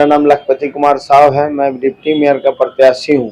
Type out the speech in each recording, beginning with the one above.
मेरा नाम लखपति कुमार साव है। मैं डिप्टी मेयर का प्रत्याशी हूँ।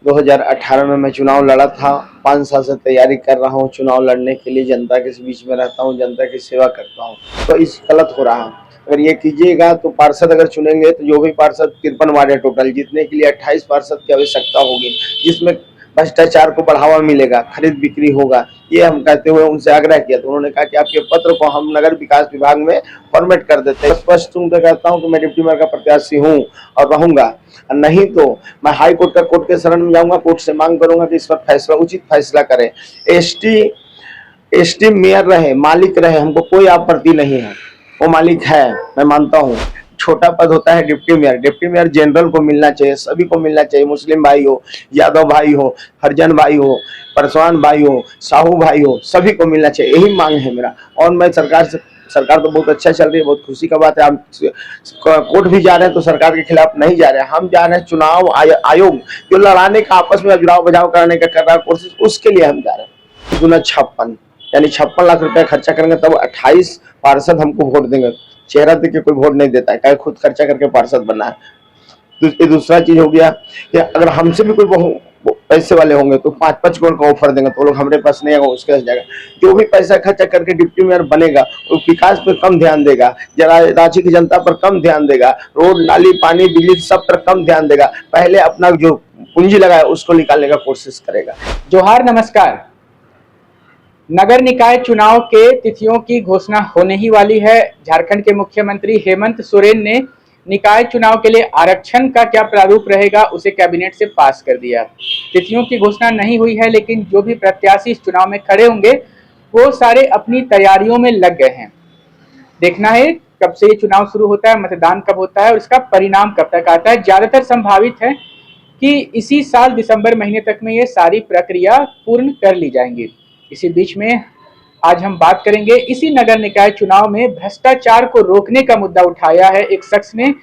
2018 में मैं चुनाव लड़ा था। 5 साल से तैयारी कर रहा हूँ चुनाव लड़ने के लिए। जनता के बीच में रहता हूँ, जनता की सेवा करता हूँ। तो इस गलत हो रहा है। अगर ये कीजिएगा तो पार्षद अगर चुनेंगे तो जो भी पार्षद 53 वार्ड है टोटल, जीतने के लिए 28 पार्षद की आवश्यकता होगी, जिसमें भ्रष्टाचार को बढ़ावा मिलेगा, खरीद बिक्री होगा। ये हम कहते हुए उनसे आग्रह किया तो उन्होंने कहा कि आपके पत्र को हम नगर विकास विभाग में फॉर्मेट कर देते हैं। स्पष्ट रूप से कहता हूं कि मैं डिप्टी मेयर का प्रत्याशी हूं और रहूंगा। नहीं तो मैं हाई कोर्ट के शरण में जाऊंगा, कोर्ट से मांग करूंगा कि इस पर फैसला, उचित फैसला करे। एसटी मेयर रहे, मालिक रहे, हमको कोई आपत्ति नहीं है। वो मालिक है, मैं मानता हूँ। छोटा पद होता है deputy mayor. Deputy mayor general को मिलना चाहिए, सभी को मिलना चाहिए। मुस्लिम भाई हो, यादव भाई हो, हरिजन भाई हो, परसवान भाई हो, साहू भाई हो, सभी को मिलना चाहिए। यही मांग है मेरा। और मैं सरकार तो बहुत अच्छा चल रही है, बहुत खुशी का बात है। हम कोर्ट भी जा रहे हैं तो सरकार के खिलाफ नहीं जा रहे हैं। हम जा रहे हैं चुनाव आयोग जो लड़ाने का, आपस में जुड़ाव बजाव कराने का कर रहा है कोशिश, उसके लिए हम जा रहे हैं। 56 यानी 56 लाख रुपया खर्चा करेंगे तब 28 पार्षद हमको वोट देंगे। चेहरा देख के कोई वोट नहीं देता है, क्या खुद खर्चा करके पार्षद बनना है। तो दूसरा चीज हो गया कि अगर हमसे भी कोई पैसे वाले होंगे तो 5-5 करोड़ का ऑफर देंगे तो लोग हमारे पास नहीं आएगा, उसके पास जाएगा। जो भी पैसा खर्चा करके डिप्टी मेयर बनेगा वो विकास पर कम ध्यान देगा, जरा राज्य की जनता पर कम ध्यान देगा, रोड नाली पानी बिजली सब पर कम ध्यान देगा। पहले अपना जो पूंजी लगाया उसको निकालने का कोशिश करेगा। जोहार, नमस्कार। नगर निकाय चुनाव के तिथियों की घोषणा होने ही वाली है। झारखंड के मुख्यमंत्री हेमंत सोरेन ने निकाय चुनाव के लिए आरक्षण का क्या प्रारूप रहेगा उसे कैबिनेट से पास कर दिया। तिथियों की घोषणा नहीं हुई है, लेकिन जो भी प्रत्याशी इस चुनाव में खड़े होंगे वो सारे अपनी तैयारियों में लग गए हैं। देखना है कब से ये चुनाव शुरू होता है, मतदान कब होता है और इसका परिणाम कब तक आता है। ज्यादातर संभावित है कि इसी साल दिसंबर महीने तक में ये सारी प्रक्रिया पूर्ण कर ली जाएंगी। इसी बीच में आज हम बात करेंगे इसी नगर निकाय चुनाव में भ्रष्टाचार को रोकने का मुद्दा उठाया है एक शख्स ने।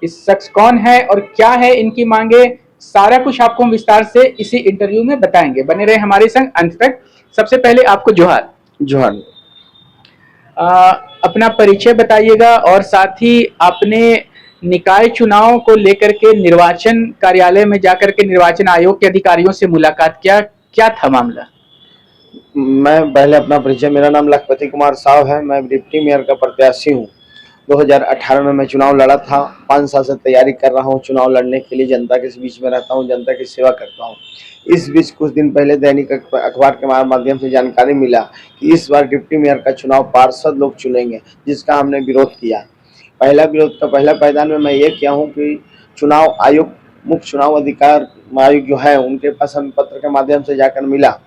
इस शख्स कौन है और क्या है इनकी मांगे, सारा कुछ आपको हम विस्तार से इसी इंटरव्यू में बताएंगे। बने रहे हमारे संग अंत तक। सबसे पहले आपको जोहार। जोहार। अपना परिचय बताइएगा और साथ ही आपने निकाय चुनाव को लेकर के निर्वाचन कार्यालय में जाकर के निर्वाचन आयोग के अधिकारियों से मुलाकात किया, क्या था मामला? मैं पहले अपना परिचय, मेरा नाम लखपति कुमार साव है। मैं डिप्टी मेयर का प्रत्याशी हूँ। 2018 में मैं चुनाव लड़ा था। 5 साल से तैयारी कर रहा हूँ चुनाव लड़ने के लिए। जनता के बीच में रहता हूँ, जनता की सेवा करता हूँ। इस बीच कुछ दिन पहले दैनिक अखबार के माध्यम से जानकारी मिला कि इस बार डिप्टी मेयर का चुनाव पार्षद लोग चुनेंगे, जिसका हमने विरोध किया। पहला विरोध का पहला पायदान में मैं ये किया हूँ कि चुनाव आयोग, मुख्य चुनाव अधिकार आयोग जो है, उनके पास हम पत्र के माध्यम से जाकर मिला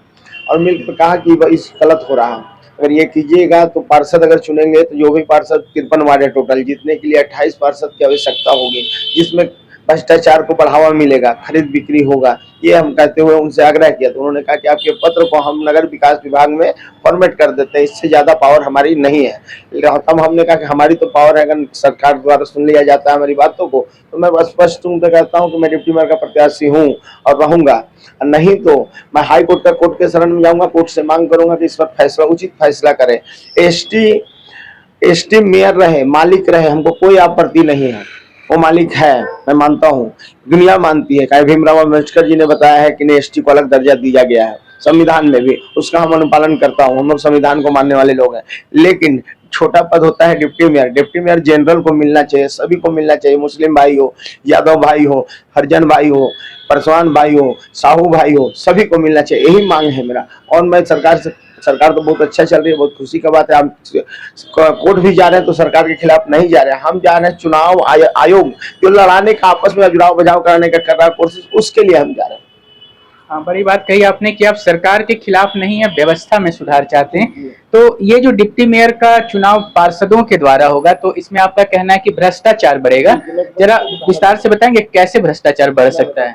और मिलकर कहा कि वह इस गलत हो रहा है। अगर ये कीजिएगा तो पार्षद अगर चुनेंगे तो जो भी पार्षद 53 वार्ड है टोटल, जीतने के लिए 28 पार्षद की आवश्यकता होगी, जिसमें भ्रष्टाचार को बढ़ावा मिलेगा, खरीद बिक्री होगा। ये हम कहते हुए उनसे आग्रह किया तो उन्होंने कहा कि आपके पत्र को हम नगर विकास विभाग में फॉर्मेट कर देते हैं, इससे ज्यादा पावर हमारी नहीं है। तब हमने कहा कि हमारी तो पावर है, अगर सरकार द्वारा सुन लिया जाता है हमारी बातों को, तो मैं स्पष्ट रूप से कहता हूँ कि मैं डिप्टी मेयर का प्रत्याशी हूँ और रहूंगा। नहीं तो मैं हाई कोर्ट के शरण में जाऊंगा, कोर्ट से मांग करूंगा कि इस पर फैसला, उचित फैसला करे। एसटी मेयर रहे, मालिक रहे, हमको कोई आपत्ति नहीं है। वो मालिक है, मैं मानता हूँ। दुनिया मानती है। भीमराव अम्बेडकर जी ने बताया है कि एसटी को अलग दर्जा दिया गया है संविधान में भी, उसका हम अनुपालन करता हूँ। हम लोग संविधान को मानने वाले लोग हैं। लेकिन छोटा पद होता है deputy mayor. Deputy mayor general को मिलना चाहिए, सभी को मिलना चाहिए। मुस्लिम भाई हो, यादव भाई हो, हरिजन भाई हो, परसवान भाई हो, साहू भाई हो, सभी को मिलना चाहिए। यही मांग है मेरा। और मैं सरकार तो बहुत अच्छा चल रही है, बहुत खुशी का बात है। हम कोर्ट भी जा रहे हैं तो सरकार के खिलाफ नहीं जा रहे हैं। हम जा रहे हैं चुनाव आयोग जो लड़ाने का, आपस में जुड़ाव बजाव कराने का कर रहा है कोशिश, उसके लिए हम जा रहे हैं। हाँ, बड़ी बात कही आपने कि आप सरकार के खिलाफ नहीं है, व्यवस्था में सुधार चाहते हैं। तो ये जो डिप्टी मेयर का चुनाव पार्षदों के द्वारा होगा, तो इसमें आपका कहना है कि भ्रष्टाचार बढ़ेगा। जरा विस्तार से बताएंगे कैसे भ्रष्टाचार बढ़ सकता है?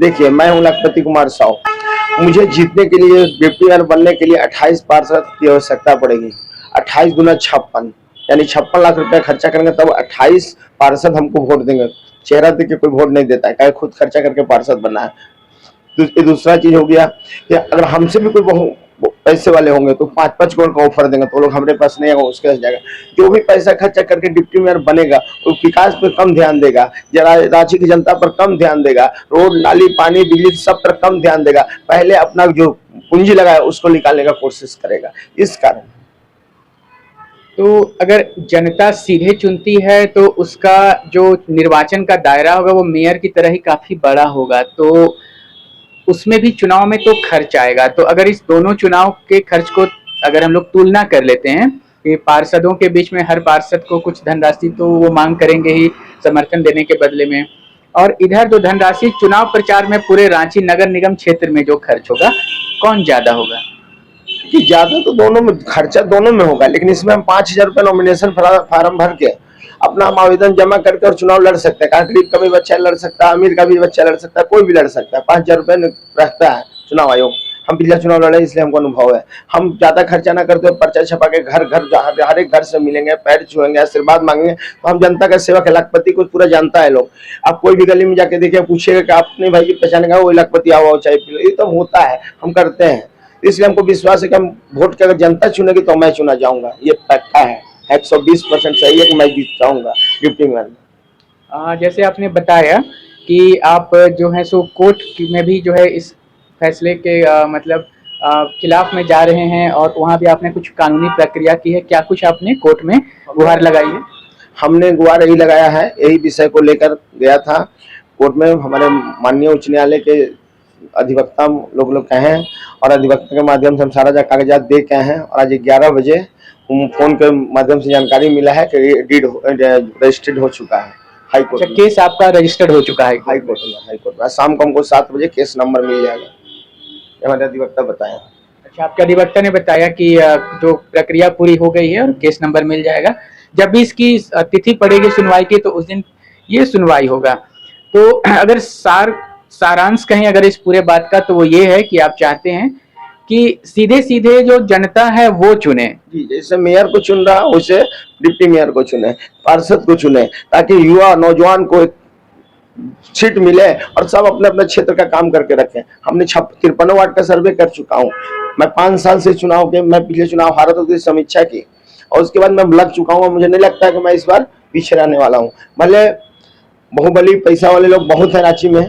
देखिए, मैं हूँ लखपति कुमार साव। मुझे जीतने के लिए, डिप्टी मेयर बनने के लिए 28 पार्षद की आवश्यकता पड़ेगी। 28 गुना 56 यानी 56 लाख रुपया खर्चा करेंगे तब 28 पार्षद हमको वोट देंगे। चेहरा देख के कोई वोट नहीं देता है, क्या खुद खर्चा करके पार्षद बनना है। दूसरा चीज हो गया कि अगर हमसे भी कोई वो पैसे वाले होंगे तो 5-5 करोड़ का ऑफर देंगे, तो लोग हमारे पास नहीं आएगा, उसके पास जाएगा। जो भी पैसा खर्चा करके डिप्टी मेयर बनेगा वो विकास पर कम ध्यान देगा, जरा राज्य की जनता पर कम ध्यान देगा, रोड नाली पानी बिजली सब पर कम ध्यान देगा, पहले अपना जो पूंजी लगाया उसको निकालने का कोशिश करेगा। इस कारण तो अगर जनता सीधे चुनती है तो उसका जो निर्वाचन का दायरा होगा वो मेयर की तरह ही काफी बड़ा होगा, तो उसमें भी चुनाव में तो खर्च आएगा। तो अगर इस दोनों चुनाव के खर्च को अगर हम लोग तुलना कर लेते हैं कि पार्षदों के बीच में हर पार्षद को कुछ धनराशि तो वो मांग करेंगे ही समर्थन देने के बदले में, और इधर जो धनराशि चुनाव प्रचार में पूरे रांची नगर निगम क्षेत्र में जो खर्च होगा, कौन ज्यादा होगा? कि ज्यादा तो दोनों में खर्चा दोनों में होगा, लेकिन इसमें हम 5,000 रुपये नॉमिनेशन फार्म भर के अपना हम आवेदन जमा करके और चुनाव लड़ सकते हैं। गरीब का भी बच्चा लड़ सकता है, अमीर का भी बच्चा लड़ सकता है, कोई भी लड़ सकता है। 5,000 रुपये रखता है चुनाव आयोग। हम पिछला चुनाव लड़े इसलिए हमको अनुभव है। हम ज्यादा खर्चा ना करते, पर्चा छपा के घर घर हर एक घर से मिलेंगे, पैर छुएंगे, आशीर्वाद मांगेंगे, तो हम जनता का सेवक है। लखपति को पूरा जानता है लोग। आप कोई भी गली में जाके देखिए, पूछिएगा कि आपने भाई की पहचान का वो लखपति आओ चाय पी लो, ये तो होता है, हम करते हैं। इसलिए हमको विश्वास है कि हम वोट के अगर जनता चुनेगी तो मैं चुना जाऊंगा, ये पक्का है। 120% सही है कि मैं जीत जाऊंगा डिप्टी मेयर में। जैसे आपने बताया कि आप जो है सो कोर्ट में भी जो है इस फैसले के मतलब खिलाफ में जा रहे हैं, और वहाँ भी आपने कुछ कानूनी प्रक्रिया की है। क्या कुछ आपने कोर्ट में गुहार लगाई है? हमने गुहार यही लगाया है, यही विषय को लेकर गया था कोर्ट में। हमारे माननीय उच्च न्यायालय के अधिवक्ता लोग कहे हैं, और अधिवक्ता के माध्यम से हम सारा कागजात दे के हैं, और आज 11 बजे फोन के माध्यम से जानकारी मिला है कि डीड रजिस्टर्ड हो चुका है हाई कोर्ट में। केस आपका रजिस्टर्ड हो चुका है हाई कोर्ट में। शाम को हमको 7 बजे केस नंबर मिल जाएगा, हमारे अधिवक्ता बताया। अच्छा, आपके अधिवक्ता ने बताया कि जो प्रक्रिया पूरी हो गई है और केस नंबर मिल जाएगा। जब भी इसकी तिथि पड़ेगी सुनवाई की तो उस दिन ये सुनवाई होगा। तो अगर सारांश कहें अगर इस पूरे बात का, तो वो ये है कि आप चाहते हैं कि सीधे सीधे जो जनता है वो चुने। जी, जैसे मेयर को चुन रहा वैसे डिप्टी मेयर को चुने, पार्षद को चुने, ताकि युवा नौजवान को एक सीट मिले और सब अपने अपने क्षेत्र का काम करके रखें। हमने 53 वार्ड का सर्वे कर चुका हूँ। मैं 5 साल से चुनाव के, मैं पिछले चुनाव हारा था उसकी समीक्षा की, और उसके बाद मैं लग चुका हूँ। मुझे नहीं लगता कि मैं इस बार पीछे रहने वाला हूँ। भले बाहुबली पैसा वाले लोग बहुत है रांची में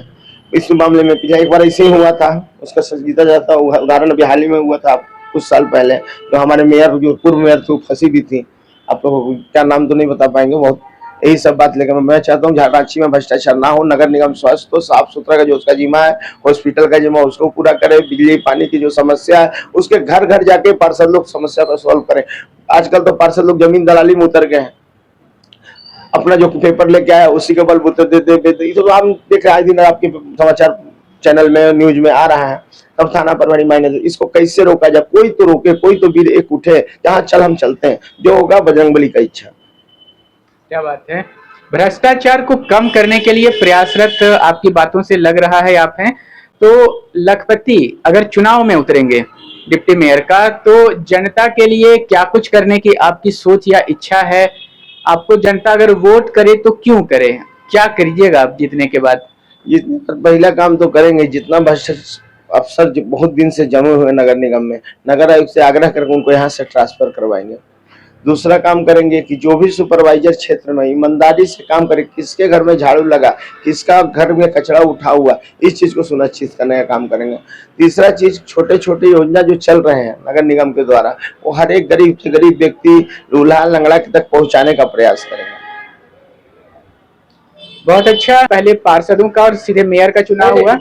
इस मामले में। पिछले एक बार ऐसे ही हुआ था, उसका जीता जाता उदाहरण अभी हाल ही में हुआ था कुछ साल पहले। तो हमारे मेयर जो पूर्व मेयर थी फंसी भी थी, आप लोग क्या नाम तो नहीं बता पाएंगे। बहुत यही सब बात लेकर मैं चाहता हूँ रांची में भ्रष्टाचार ना हो, नगर निगम स्वस्थ हो, साफ सुथरा का जो उसका जिम्मा है, हॉस्पिटल का जिम्मा उसको पूरा करे, बिजली पानी की जो समस्या है उसके घर घर जाके पार्षद लोग समस्या को सॉल्व करें। आजकल तो पार्षद लोग जमीन दलाली में उतर गए हैं, अपना जो पेपर लेके आया उसी के बलबूते दे तो हम देख रहे हैं दिन आपके समाचार चैनल में न्यूज में आ रहा है। तब थाना प्रभारी मायने, इसको कैसे रोका जाए? कोई तो रोके, कोई तो वीर एक उठे, जहाँ चल हम चलते हैं, जो होगा बजरंगबली का इच्छा। क्या बात है। भ्रष्टाचार को कम करने के लिए प्रयासरत आपकी बातों से लग रहा है आप हैं। तो लखपति अगर चुनाव में उतरेंगे डिप्टी मेयर का, तो जनता के लिए क्या कुछ करने की आपकी सोच या इच्छा है? आपको जनता अगर वोट करे तो क्यों करे, क्या करिएगा आप जीतने के बाद? पहला काम तो करेंगे, जितना भ्रष्टाचार अफसर बहुत दिन से जमे हुए नगर निगम में, नगर आयुक्त से आग्रह करके उनको यहाँ से ट्रांसफर करवाएंगे। दूसरा काम करेंगे कि जो भी सुपरवाइजर क्षेत्र में ईमानदारी से काम करे, किसके घर में झाड़ू लगा, किसका घर में कचरा उठा हुआ, इस चीज को सुनिश्चित करने का काम करेंगे। तीसरा चीज, छोटे छोटे योजना जो चल रहे हैं नगर निगम के द्वारा, वो हर एक गरीब से गरीब व्यक्ति लूल्हा लंगड़ा तक पहुंचाने का प्रयास करेंगे। बहुत अच्छा। पहले पार्षदों का और सीधे मेयर का चुनाव हुआ।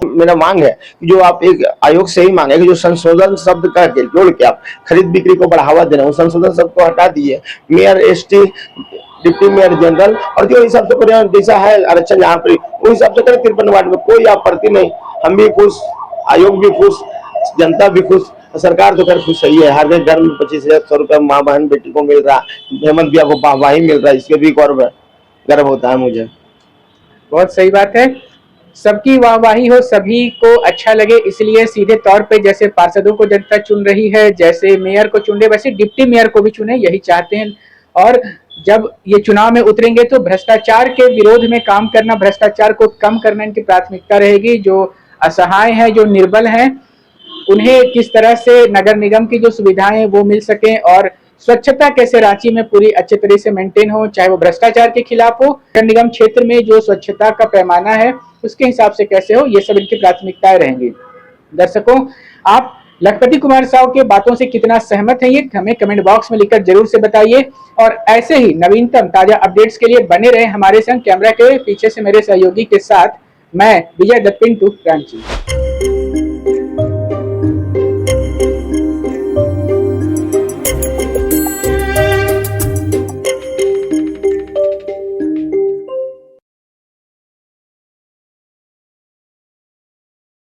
मेरा मांग है कि जो आप एक आयोग से ही मांगे कि जो संशोधन शब्द का जोड़ के आप खरीद बिक्री को बढ़ावा दे रहे हैं, संशोधन शब्द को हटा दिए। Mayor ST, deputy mayor general, और जो हिसाब से जैसा है आरक्षण यहाँ पर उस हिसाब से करें। 53 वार्ड में कोई आपत्ति नहीं, हम भी खुश, आयोग भी खुश, जनता भी खुश, सरकार तो खैर खुश ही है। हर एक घर में 25,100 रुपया माँ बहन बेटी को मिल रहा, हेमंत भैया को वाहवाही मिल रहा है, इसके भी गर्व होता है मुझे। बहुत सही बात है, सबकी वाहवाही हो, सभी को अच्छा लगे, इसलिए सीधे तौर पे जैसे पार्षदों को जनता चुन रही है, जैसे मेयर को चुन रहे, वैसे डिप्टी मेयर को भी चुने, यही चाहते हैं। और जब ये चुनाव में उतरेंगे तो भ्रष्टाचार के विरोध में काम करना, भ्रष्टाचार को कम करना इनकी प्राथमिकता रहेगी। जो असहाय है, जो निर्बल है, उन्हें किस तरह से नगर निगम की जो सुविधाएं वो मिल सके और स्वच्छता कैसे रांची में पूरी अच्छे तरह से मेंटेन हो, चाहे वो भ्रष्टाचार के खिलाफ हो, नगर निगम क्षेत्र में जो स्वच्छता का पैमाना है उसके हिसाब से कैसे हो, ये सब इनकी प्राथमिकताएं रहेंगी। दर्शकों, आप लखपति कुमार साहू के बातों से कितना सहमत हैं ये हमें कमेंट बॉक्स में लिखकर जरूर से बताइए और ऐसे ही नवीनतम ताजा अपडेट्स के लिए बने रहे हमारे संग। कैमरा के पीछे से मेरे सहयोगी के साथ मैं विजय दत्त पिंटू, रांची।